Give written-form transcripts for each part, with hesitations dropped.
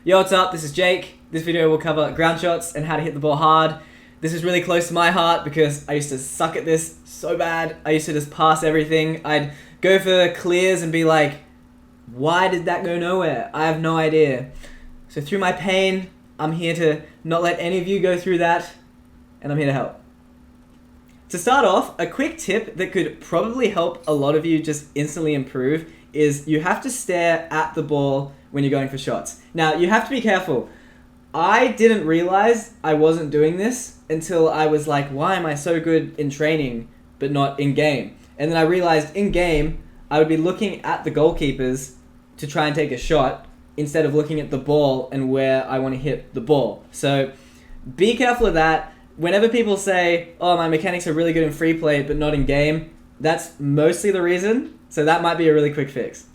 Yo, what's up? This is Jake. This video will cover ground shots and how to hit the ball hard. This is really close to my heart because I used to suck at this so bad. I used to just pass everything. I'd go for clears and be like, why did that go nowhere? I have no idea. So through my pain, I'm here to not let any of you go through that, and I'm here to help. To start off, a quick tip that could probably help a lot of you just instantly improve is you have to stare at the ball when you're going for shots. Now, you have to be careful. I didn't realize I wasn't doing this until I was like, why am I so good in training but not in game? And then I realized in game, I would be looking at the goalkeepers to try and take a shot instead of looking at the ball and where I want to hit the ball. So be careful of that. Whenever people say, oh, my mechanics are really good in free play but not in game, that's mostly the reason. So that might be a really quick fix.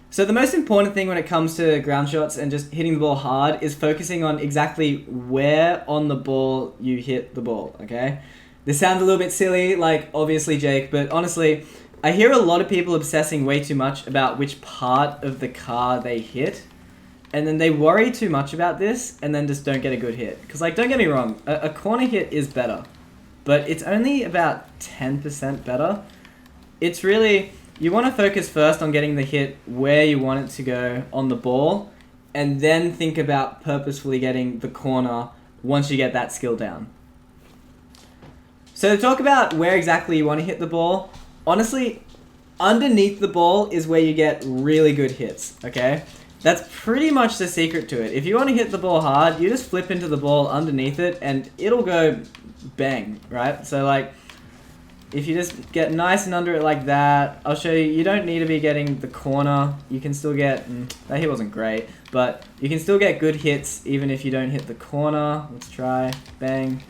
So the most important thing when it comes to ground shots and just hitting the ball hard is focusing on exactly where on the ball you hit the ball, okay? This sounds a little bit silly, like obviously Jake, but honestly, I hear a lot of people obsessing way too much about which part of the car they hit, and then they worry too much about this and then just don't get a good hit. Because like, don't get me wrong, a corner hit is better, but it's only about 10% better. It's really... You want to focus first on getting the hit where you want it to go on the ball, and then think about purposefully getting the corner once you get that skill down. So to talk about where exactly you want to hit the ball, honestly, underneath the ball is where you get really good hits, okay? That's pretty much the secret to it. If you want to hit the ball hard, you just flip into the ball underneath it, and it'll go bang, right? So like... If you just get nice and under it like that, I'll show you, you don't need to be getting the corner. You can still get, that hit wasn't great, but you can still get good hits even if you don't hit the corner. Let's try, bang,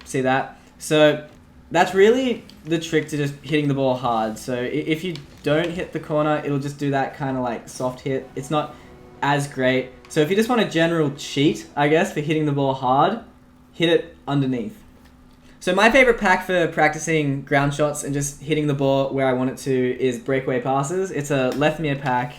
see that? So that's really the trick to just hitting the ball hard. So if you don't hit the corner, it'll just do that kind of like soft hit. It's not as great. So if you just want a general cheat, I guess, for hitting the ball hard, hit it underneath. So my favorite pack for practicing ground shots and just hitting the ball where I want it to is Breakaway Passes. It's a Lethamyr pack,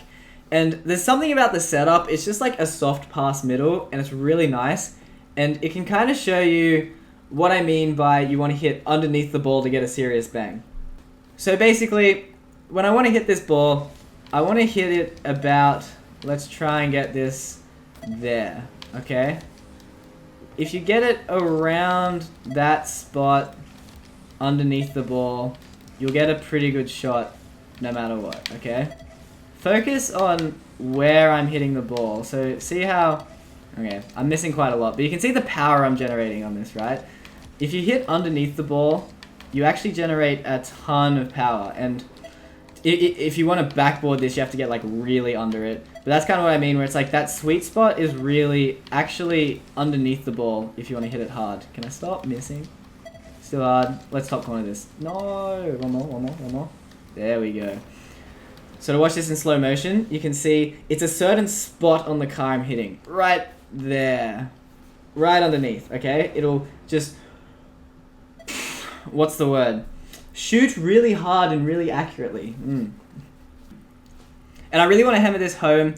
and there's something about the setup. It's just like a soft pass middle, and it's really nice, and it can kind of show you what I mean by you want to hit underneath the ball to get a serious bang. So basically, when I want to hit this ball, I want to hit it about, let's try and get this there, okay? If you get it around that spot underneath the ball, you'll get a pretty good shot no matter what, okay? Focus on where I'm hitting the ball. So see how... Okay, I'm missing quite a lot, but you can see the power I'm generating on this, right? If you hit underneath the ball, you actually generate a ton of power, and if you want to backboard this, you have to get like really under it. But that's kind of what I mean, where it's like that sweet spot is really actually underneath the ball if you want to hit it hard. Can I stop missing? Still hard. Let's top corner this. No, one more. There we go. So to watch this in slow motion, you can see it's a certain spot on the car I'm hitting. Right there. Right underneath, okay? It'll just... What's the word? Shoot really hard and really accurately. And I really want to hammer this home.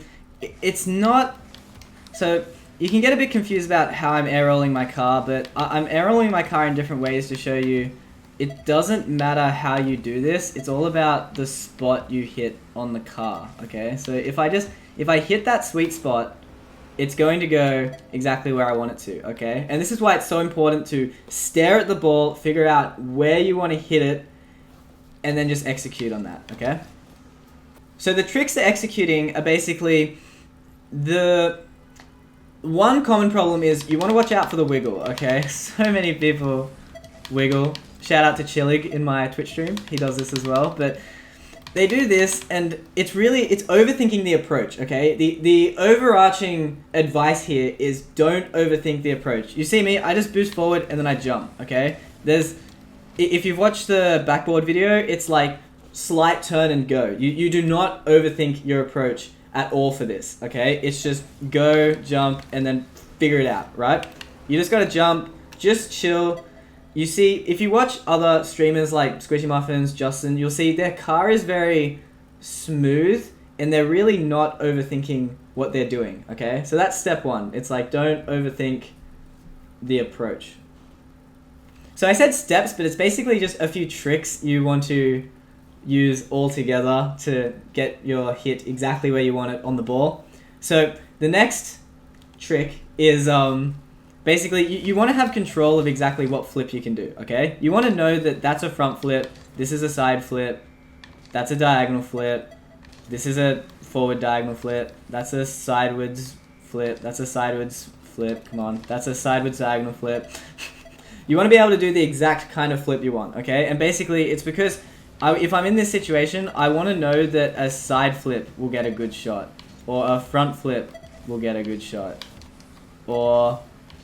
It's not... So, you can get a bit confused about how I'm air rolling my car, but I'm air rolling my car in different ways to show you it doesn't matter how you do this. It's all about the spot you hit on the car, okay? So if I hit that sweet spot, it's going to go exactly where I want it to, okay? And this is why it's so important to stare at the ball, figure out where you want to hit it, and then just execute on that, okay? So the tricks to executing are basically... The one common problem is you want to watch out for the wiggle, okay? So many people wiggle. Shout out to Chillig in my Twitch stream. He does this as well, but... They do this, and it's overthinking the approach, okay? The overarching advice here is don't overthink the approach. You see me, I just boost forward and then I jump, okay? If you've watched the backboard video, it's like slight turn and go. You do not overthink your approach at all for this, okay? It's just go, jump, and then figure it out, right? You just gotta jump, just chill. You see, if you watch other streamers like Squishy Muffins, Justin, you'll see their car is very smooth and they're really not overthinking what they're doing, okay? So that's step one. It's like, don't overthink the approach. So I said steps, but it's basically just a few tricks you want to use all together to get your hit exactly where you want it on the ball. So the next trick is basically you want to have control of exactly what flip you can do, okay? You want to know that that's a front flip, this is a side flip, that's a diagonal flip, this is a forward diagonal flip, that's a sideways flip, that's a sideways flip, come on, that's a sideways diagonal flip. You want to be able to do the exact kind of flip you want, okay? And basically, it's because if I'm in this situation, I want to know that a side flip will get a good shot, or a front flip will get a good shot, or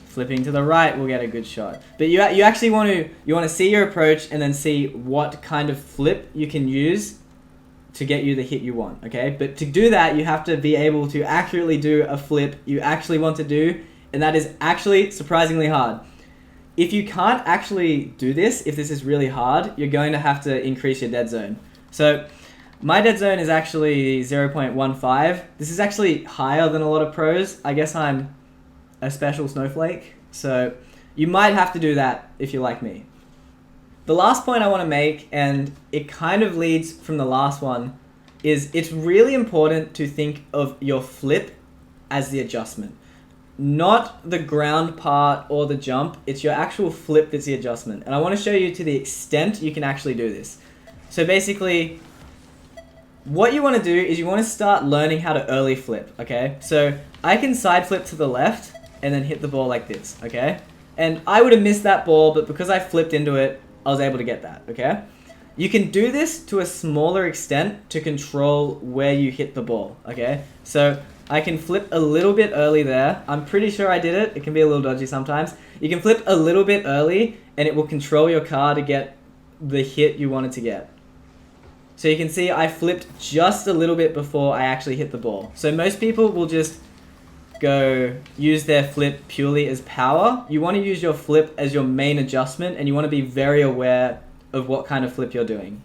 flipping to the right will get a good shot. But you actually want to see your approach and then see what kind of flip you can use to get you the hit you want, okay? But to do that, you have to be able to accurately do a flip you actually want to do, and that is actually surprisingly hard. If you can't actually do this, if this is really hard, you're going to have to increase your dead zone. So my dead zone is actually 0.15. This is actually higher than a lot of pros. I guess I'm a special snowflake. So you might have to do that if you're like me. The last point I want to make, and it kind of leads from the last one, is it's really important to think of your flip as the adjustment. Not the ground part or the jump, it's your actual flip that's the adjustment. And I want to show you to the extent you can actually do this. So basically, what you want to do is you want to start learning how to early flip, okay? So I can side flip to the left and then hit the ball like this, okay? And I would have missed that ball, but because I flipped into it, I was able to get that, okay? You can do this to a smaller extent to control where you hit the ball, okay? So I can flip a little bit early there. I'm pretty sure I did it. It can be a little dodgy sometimes. You can flip a little bit early and it will control your car to get the hit you wanted to get. So you can see I flipped just a little bit before I actually hit the ball. So most people will just use their flip purely as power. You want to use your flip as your main adjustment, and you want to be very aware of what kind of flip you're doing.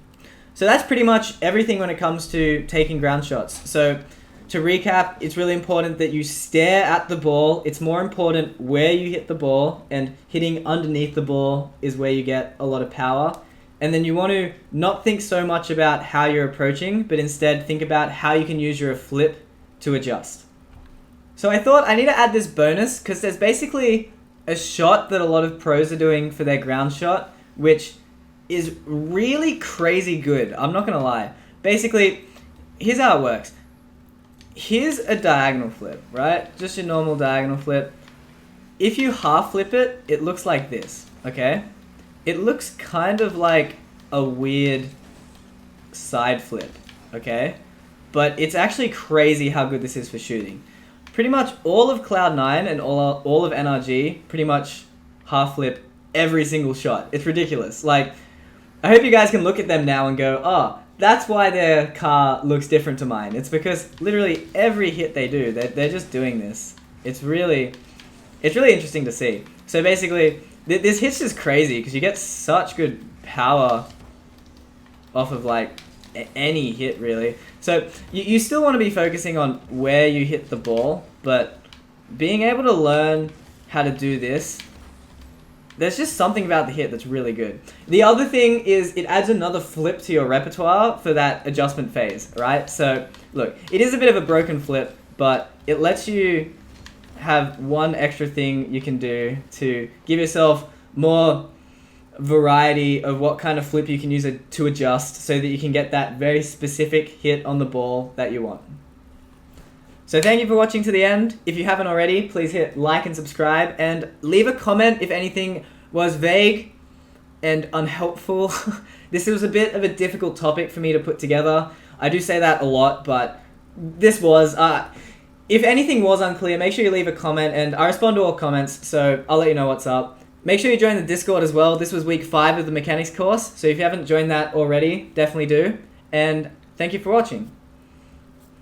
So that's pretty much everything when it comes to taking ground shots. So to recap, it's really important that you stare at the ball. It's more important where you hit the ball, and hitting underneath the ball is where you get a lot of power. And then you want to not think so much about how you're approaching, but instead think about how you can use your flip to adjust. So I thought I need to add this bonus because there's basically a shot that a lot of pros are doing for their ground shot, which is really crazy good. I'm not going to lie. Basically, here's how it works. Here's a diagonal flip, right? Just your normal diagonal flip. If you half flip it, it looks like this, okay? It looks kind of like a weird side flip, okay? But it's actually crazy how good this is for shooting. Pretty much all of Cloud9 and all of NRG pretty much half flip every single shot. It's ridiculous. Like, I hope you guys can look at them now and go, oh, that's why their car looks different to mine. It's because literally every hit they do, they're just doing this. It's really interesting to see. So basically, this hit's just crazy because you get such good power off of like any hit really. So you still want to be focusing on where you hit the ball, but being able to learn how to do this, there's just something about the hit that's really good. The other thing is it adds another flip to your repertoire for that adjustment phase, right? So look, it is a bit of a broken flip, but it lets you have one extra thing you can do to give yourself more variety of what kind of flip you can use to adjust so that you can get that very specific hit on the ball that you want. So thank you for watching to the end. If you haven't already, please hit like and subscribe and leave a comment if anything was vague and unhelpful. This was a bit of a difficult topic for me to put together. I do say that a lot, but this was, if anything was unclear, make sure you leave a comment, and I respond to all comments, so I'll let you know what's up. Make sure you join the Discord as well. This was week 5 of the mechanics course, so if you haven't joined that already, definitely do. And thank you for watching.